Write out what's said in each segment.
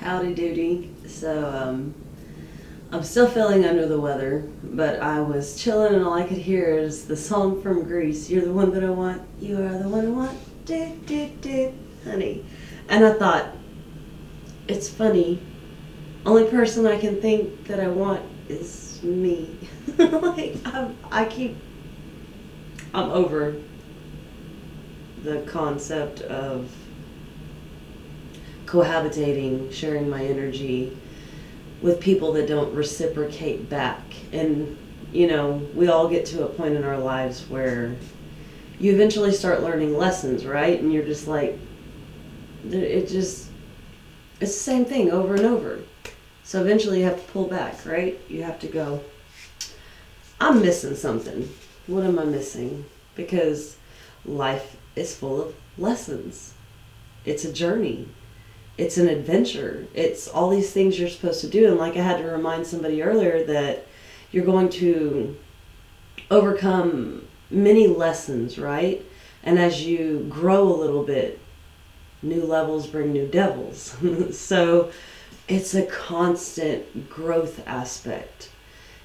Howdy doody. I'm still feeling under the weather, but I was chilling and all I could hear is the song from Grease. You're the one that I want. You are the one I want. Do, do, do, honey. And I thought, it's funny. Only person I can think that I want is me. like, I'm over the concept of cohabitating, sharing my energy with people that don't reciprocate back. And, we all get to a point in our lives where you eventually start learning lessons, right? And you're just like, it's the same thing over and over. So eventually you have to pull back, right? You have to go, I'm missing something. What am I missing? Because life is full of lessons. It's a journey. It's an adventure. It's all these things you're supposed to do. And like I had to remind somebody earlier that you're going to overcome many lessons, right? And as you grow a little bit, new levels bring new devils. So it's a constant growth aspect.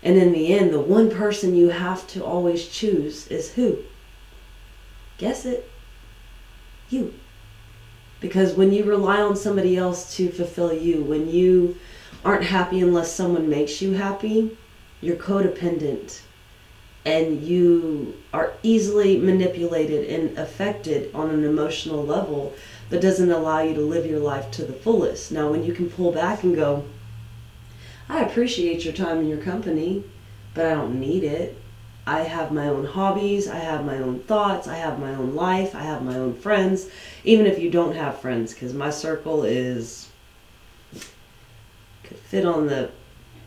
And in the end, the one person you have to always choose is who? Guess it. You. Because when you rely on somebody else to fulfill you, when you aren't happy unless someone makes you happy, you're codependent and you are easily manipulated and affected on an emotional level that doesn't allow you to live your life to the fullest. Now, when you can pull back and go, I appreciate your time and your company, but I don't need it. I have my own hobbies, I have my own thoughts, I have my own life, I have my own friends, even if you don't have friends, because my circle could fit on the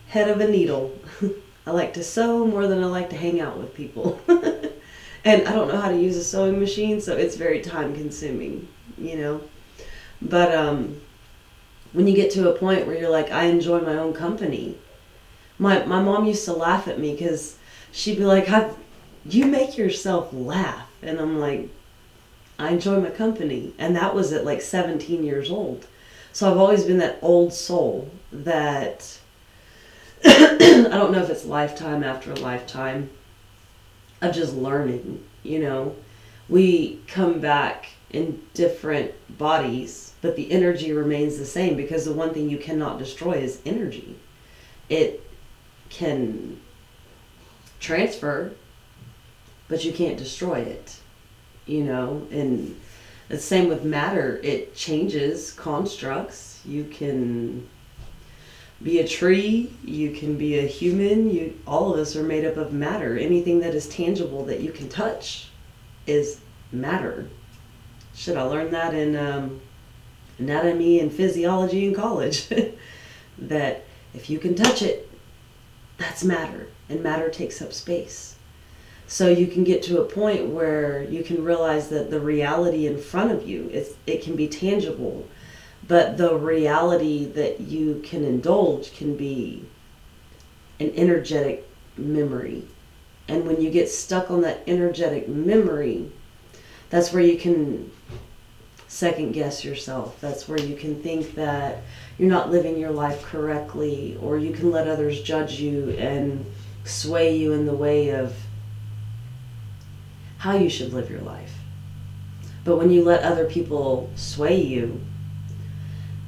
head of a needle. I like to sew more than I like to hang out with people. And I don't know how to use a sewing machine, so it's very time consuming, But when you get to a point where you're like, I enjoy my own company. My mom used to laugh at me because she'd be like, you make yourself laugh. And I'm like, I enjoy my company. And that was at like 17 years old. So I've always been that old soul that, I don't know if it's lifetime after lifetime of just learning, We come back in different bodies, but the energy remains the same because the one thing you cannot destroy is energy. It can transfer, but you can't destroy it, and the same with matter. It changes constructs. You can be a tree, you can be a human, all of us are made up of matter. Anything that is tangible that you can touch is matter. Should I learn that in anatomy and physiology in college? That if you can touch it, that's matter, and matter takes up space. So you can get to a point where you can realize that the reality in front of you, it can be tangible, but the reality that you can indulge can be an energetic memory. And when you get stuck on that energetic memory, that's where you can second guess yourself. That's where you can think that you're not living your life correctly, or you can let others judge you and sway you in the way of how you should live your life. But when you let other people sway you,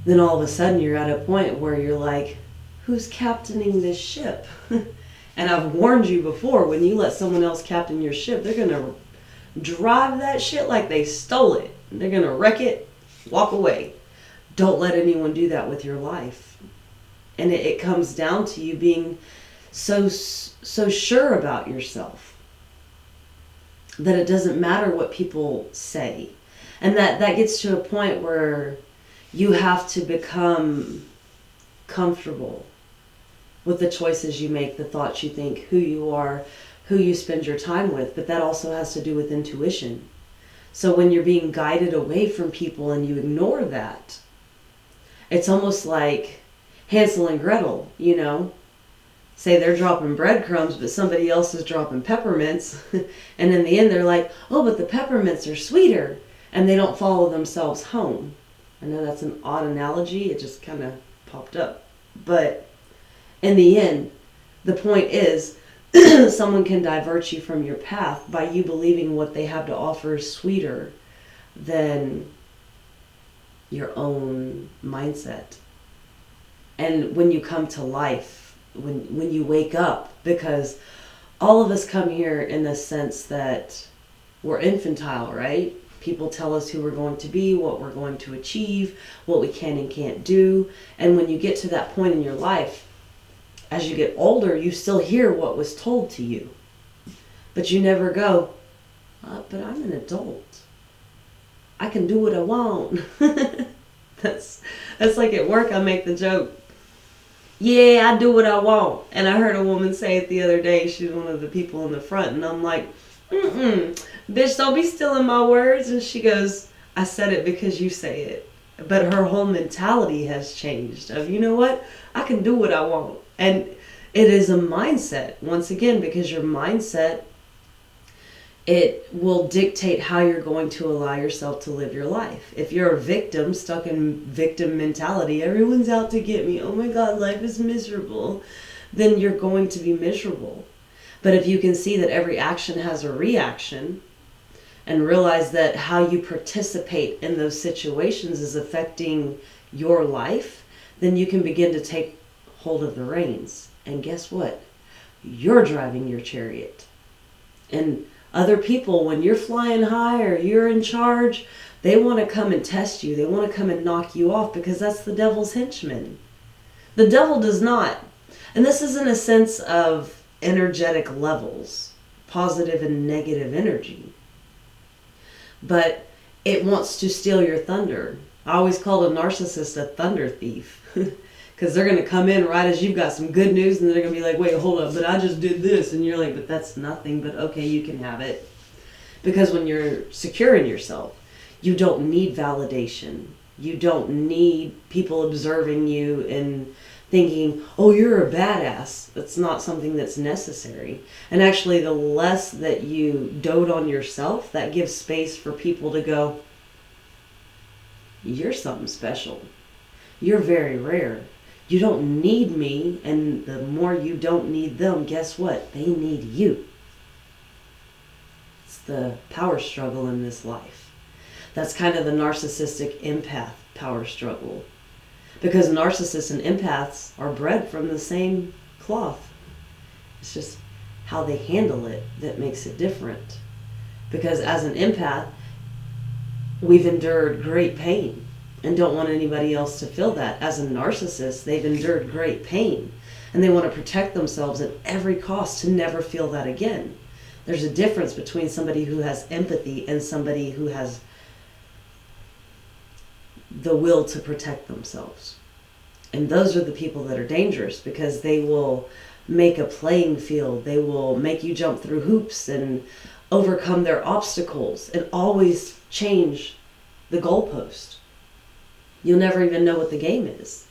then all of a sudden you're at a point where you're like, who's captaining this ship? And I've warned you before, when you let someone else captain your ship, they're going to drive that shit like they stole it. They're going to wreck it, walk away. Don't let anyone do that with your life. And it comes down to you being so sure about yourself that it doesn't matter what people say. And that gets to a point where you have to become comfortable with the choices you make, the thoughts you think, who you are, who you spend your time with. But that also has to do with intuition. So when you're being guided away from people and you ignore that, it's almost like Hansel and Gretel, Say they're dropping breadcrumbs, but somebody else is dropping peppermints. And in the end, they're like, oh, but the peppermints are sweeter. And they don't follow themselves home. I know that's an odd analogy. It just kind of popped up. But in the end, the point is, someone can divert you from your path by you believing what they have to offer is sweeter than your own mindset. And when you come to life, when you wake up, because all of us come here in the sense that we're infantile, right? People tell us who we're going to be, what we're going to achieve, what we can and can't do. And when you get to that point in your life, as you get older, you still hear what was told to you. But you never go, but I'm an adult. I can do what I want. That's like at work, I make the joke, yeah, I do what I want. And I heard a woman say it the other day. She's one of the people in the front. And I'm like, bitch, don't be stealing my words. And she goes, I said it because you say it. But her whole mentality has changed of, you know what? I can do what I want. And it is a mindset, once again, because your mindset, it will dictate how you're going to allow yourself to live your life. If you're a victim, stuck in victim mentality, everyone's out to get me, oh my God, life is miserable, then you're going to be miserable. But if you can see that every action has a reaction and realize that how you participate in those situations is affecting your life, then you can begin to take hold of the reins. And guess what? You're driving your chariot. And other people, when you're flying high or you're in charge, they want to come and test you. They want to come and knock you off because that's the devil's henchman. The devil does not. And this is in a sense of energetic levels, positive and negative energy. But it wants to steal your thunder. I always call a narcissist a thunder thief. Because they're going to come in right as you've got some good news, and they're going to be like, wait, hold up, but I just did this. And you're like, but that's nothing, but okay, you can have it. Because when you're secure in yourself, you don't need validation. You don't need people observing you and thinking, oh, you're a badass. That's not something that's necessary. And actually, the less that you dote on yourself, that gives space for people to go, you're something special. You're very rare. You don't need me, and the more you don't need them, guess what? They need you. It's the power struggle in this life. That's kind of the narcissistic empath power struggle. Because narcissists and empaths are bred from the same cloth. It's just how they handle it that makes it different. Because as an empath, we've endured great pain and don't want anybody else to feel that. As a narcissist, they've endured great pain and they want to protect themselves at every cost to never feel that again. There's a difference between somebody who has empathy and somebody who has the will to protect themselves. And those are the people that are dangerous because they will make a playing field. They will make you jump through hoops and overcome their obstacles and always change the goalpost. You'll never even know what the game is.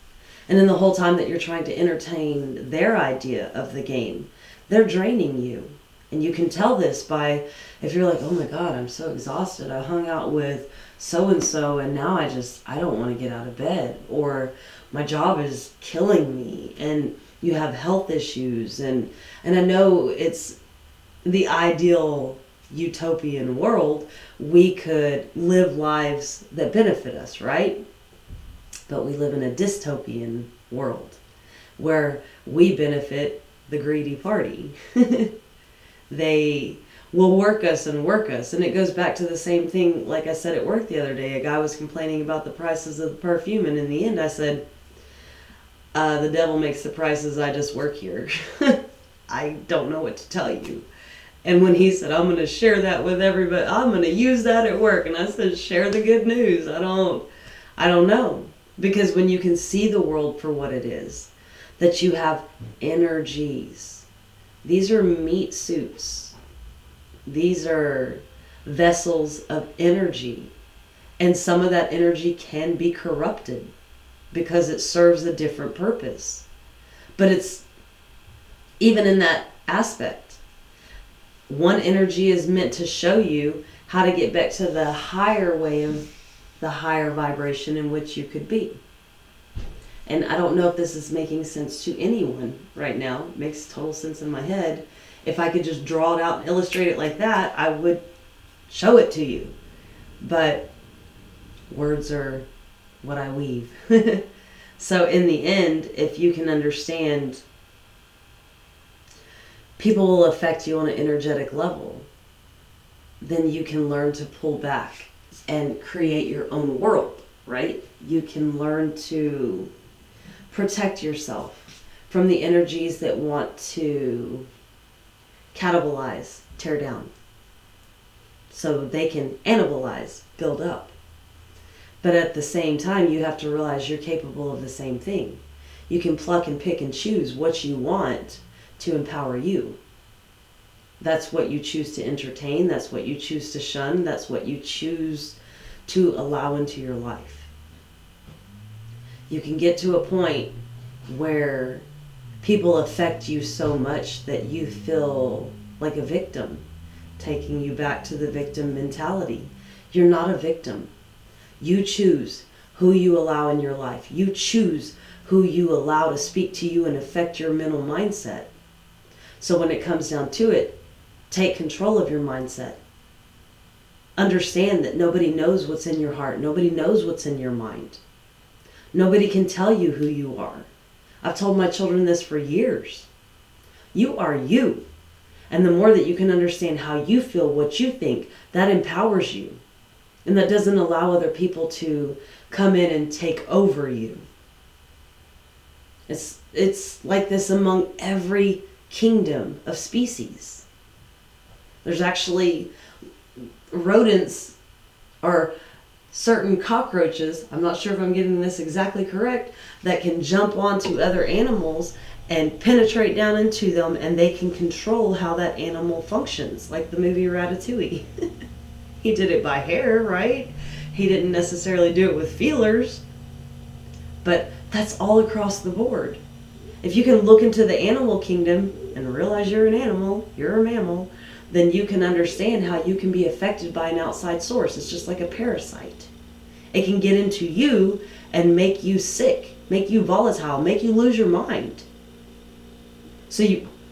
And then the whole time that you're trying to entertain their idea of the game, they're draining you. And you can tell this by, if you're like, oh my God, I'm so exhausted. I hung out with so-and-so and now I don't want to get out of bed. Or my job is killing me. And you have health issues. And I know it's the ideal utopian world. We could live lives that benefit us, right? But we live in a dystopian world where we benefit the greedy party. They will work us. And it goes back to the same thing, like I said at work the other day. A guy was complaining about the prices of the perfume, and in the end I said, the devil makes the prices, I just work here. I don't know what to tell you. And when he said, I'm going to share that with everybody, I'm going to use that at work. And I said, share the good news. I don't know. Because when you can see the world for what it is, that you have energies. These are meat suits. These are vessels of energy. And some of that energy can be corrupted because it serves a different purpose. But it's even in that aspect. One energy is meant to show you how to get back to the higher way of the higher vibration in which you could be. And I don't know if this is making sense to anyone right now. It makes total sense in my head. If I could just draw it out and illustrate it like that, I would show it to you. But words are what I weave. So in the end, if you can understand, people will affect you on an energetic level, then you can learn to pull back and create your own world, right? You can learn to protect yourself from the energies that want to catabolize, tear down, so they can anabolize, build up. But at the same time, you have to realize you're capable of the same thing. You can pluck and pick and choose what you want to empower you. That's what you choose to entertain. That's what you choose to shun. That's what you choose to allow into your life. You can get to a point where people affect you so much that you feel like a victim, taking you back to the victim mentality. You're not a victim. You choose who you allow in your life. You choose who you allow to speak to you and affect your mental mindset. So when it comes down to it, take control of your mindset. Understand that nobody knows what's in your heart. Nobody knows what's in your mind. Nobody can tell you who you are. I've told my children this for years. You are you. And the more that you can understand how you feel, what you think, that empowers you. And that doesn't allow other people to come in and take over you. It's like this among every kingdom of species. There's actually rodents or certain cockroaches, I'm not sure if I'm getting this exactly correct, that can jump onto other animals and penetrate down into them, and they can control how that animal functions, like the movie Ratatouille. He did it by hair, right? He didn't necessarily do it with feelers. But that's all across the board. If you can look into the animal kingdom and realize you're an animal, you're a mammal, then you can understand how you can be affected by an outside source. It's just like a parasite. It can get into you and make you sick, make you volatile, make you lose your mind. So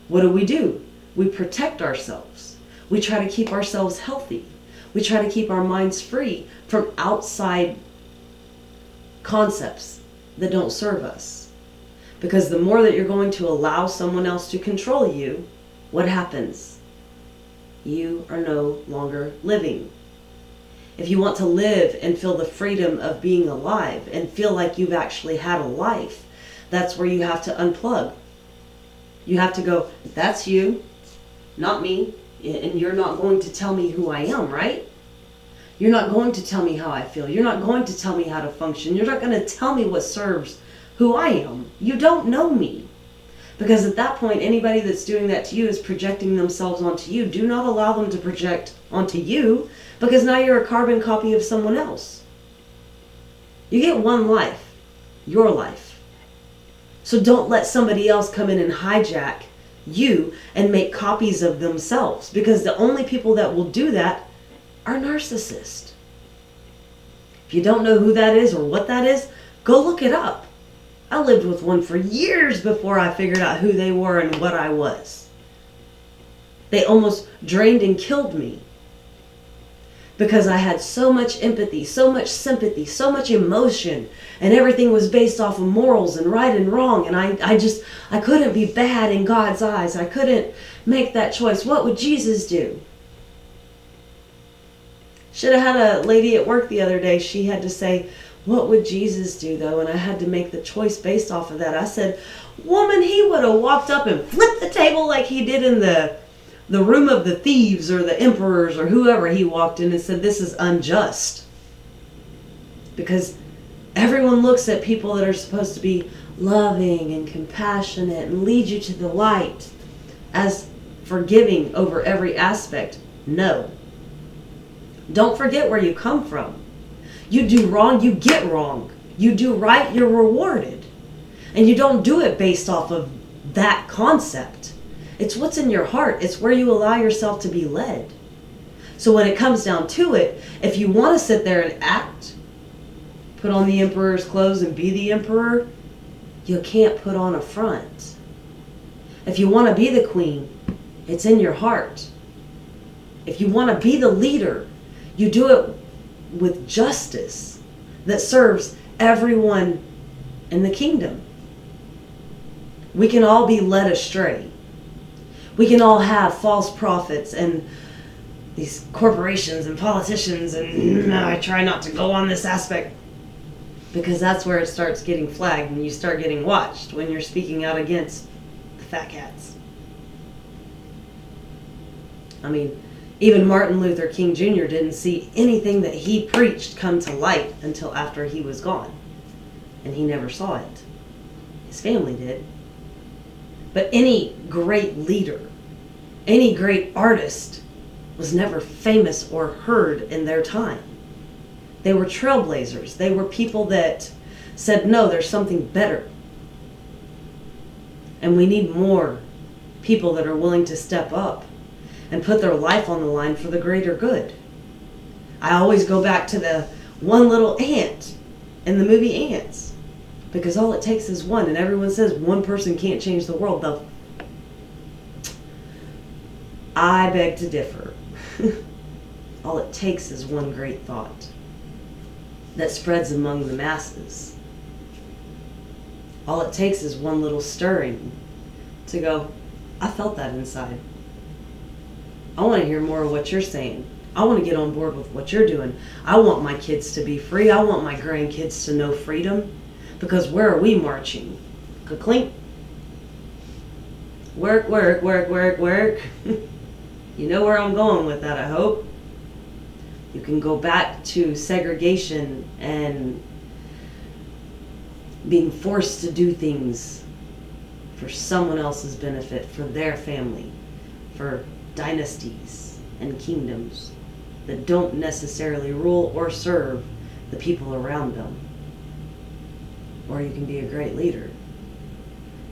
what do? We protect ourselves. We try to keep ourselves healthy. We try to keep our minds free from outside concepts that don't serve us. Because the more that you're going to allow someone else to control you, what happens? You are no longer living. If you want to live and feel the freedom of being alive and feel like you've actually had a life, that's where you have to unplug. You have to go, that's you, not me, and you're not going to tell me who I am, right? You're not going to tell me how I feel. You're not going to tell me how to function. You're not going to tell me what serves who I am. You don't know me. Because at that point, anybody that's doing that to you is projecting themselves onto you. Do not allow them to project onto you, because now you're a carbon copy of someone else. You get one life, your life. So don't let somebody else come in and hijack you and make copies of themselves, because the only people that will do that are narcissists. If you don't know who that is or what that is, go look it up. I lived with one for years before I figured out who they were and what I was. They almost drained and killed me because I had so much empathy, so much sympathy, so much emotion, and everything was based off of morals and right and wrong, and I couldn't be bad in God's eyes. I couldn't make that choice. What would Jesus do? Should have had a lady at work the other day. She had to say, what would Jesus do, though? And I had to make the choice based off of that. I said, woman, he would have walked up and flipped the table like he did in the room of the thieves or the emperors or whoever he walked in, and said, this is unjust. Because everyone looks at people that are supposed to be loving and compassionate and lead you to the light as forgiving over every aspect. No. Don't forget where you come from. You do wrong, you get wrong. You do right, you're rewarded. And you don't do it based off of that concept. It's what's in your heart. It's where you allow yourself to be led. So when it comes down to it, if you want to sit there and act, put on the emperor's clothes and be the emperor, You can't put on a front. If you want to be the queen, it's in your heart. If you want to be the leader, you do it with justice that serves everyone in the kingdom. We can all be led astray. We can all have false prophets and these corporations and politicians, and I try not to go on this aspect because that's where it starts getting flagged and you start getting watched when you're speaking out against the fat cats. I mean, even Martin Luther King Jr. didn't see anything that he preached come to light until after he was gone. And he never saw it. His family did. But any great leader, any great artist was never famous or heard in their time. They were trailblazers. They were people that said, no, there's something better. And we need more people that are willing to step up and put their life on the line for the greater good. I always go back to the one little ant in the movie Ants, because all it takes is one, and everyone says one person can't change the world. I beg to differ. All it takes is one great thought that spreads among the masses. All it takes is one little stirring to go, I felt that inside. I want to hear more of what you're saying. I want to get on board with what you're doing. I want my kids to be free. I want my grandkids to know freedom. Because where are we marching? Ka-clink. Work, work, work, work, work. You know where I'm going with that, I hope. You can go back to segregation and being forced to do things for someone else's benefit, for their family, for dynasties and kingdoms that don't necessarily rule or serve the people around them. Or you can be a great leader.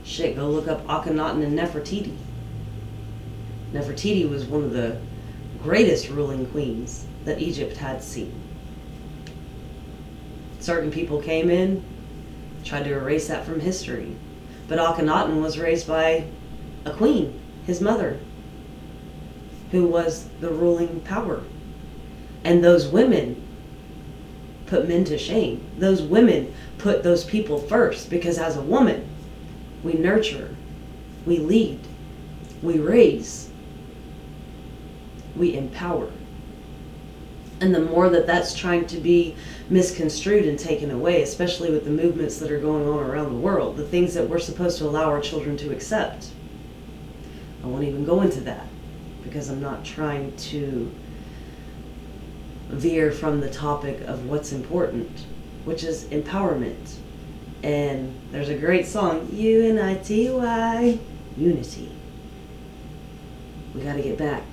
Shit, go look up Akhenaten and Nefertiti. Nefertiti was one of the greatest ruling queens that Egypt had seen. Certain people came in, tried to erase that from history. But Akhenaten was raised by a queen, his mother, who was the ruling power. And those women put men to shame. Those women put those people first, because as a woman, we nurture, we lead, we raise, we empower. And the more that that's trying to be misconstrued and taken away, especially with the movements that are going on around the world, the things that we're supposed to allow our children to accept, I won't even go into that, because I'm not trying to veer from the topic of what's important, which is empowerment. And there's a great song, U-N-I-T-Y, unity. We got to get back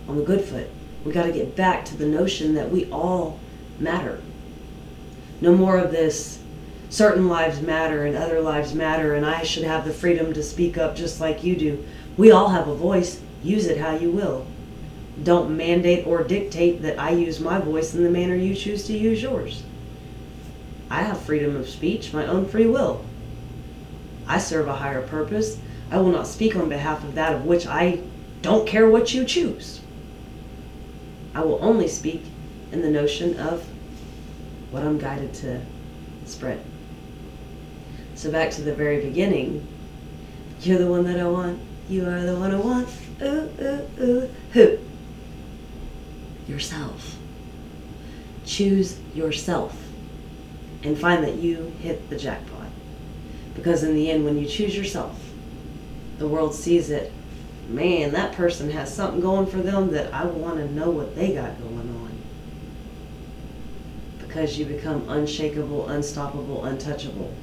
on the good foot. We got to get back to the notion that we all matter. No more of this certain lives matter and other lives matter and I should have the freedom to speak up just like you do. We all have a voice. Use it how you will. Don't mandate or dictate that I use my voice in the manner you choose to use yours. I have freedom of speech, my own free will. I serve a higher purpose. I will not speak on behalf of that of which I don't care what you choose. I will only speak in the notion of what I'm guided to spread. So back to the very beginning. You're the one that I want. You are the one I want. Ooh, ooh, ooh. Who? Yourself. Choose yourself and find that you hit the jackpot. Because in the end, when you choose yourself, the world sees it. Man, that person has something going for them that I want to know what they got going on. Because you become unshakable, unstoppable, untouchable.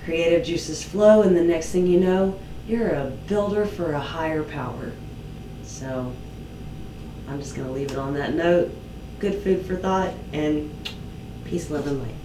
Creative juices flow, and the next thing you know, you're a builder for a higher power. So I'm just going to leave it on that note. Good food for thought, and peace, love, and light.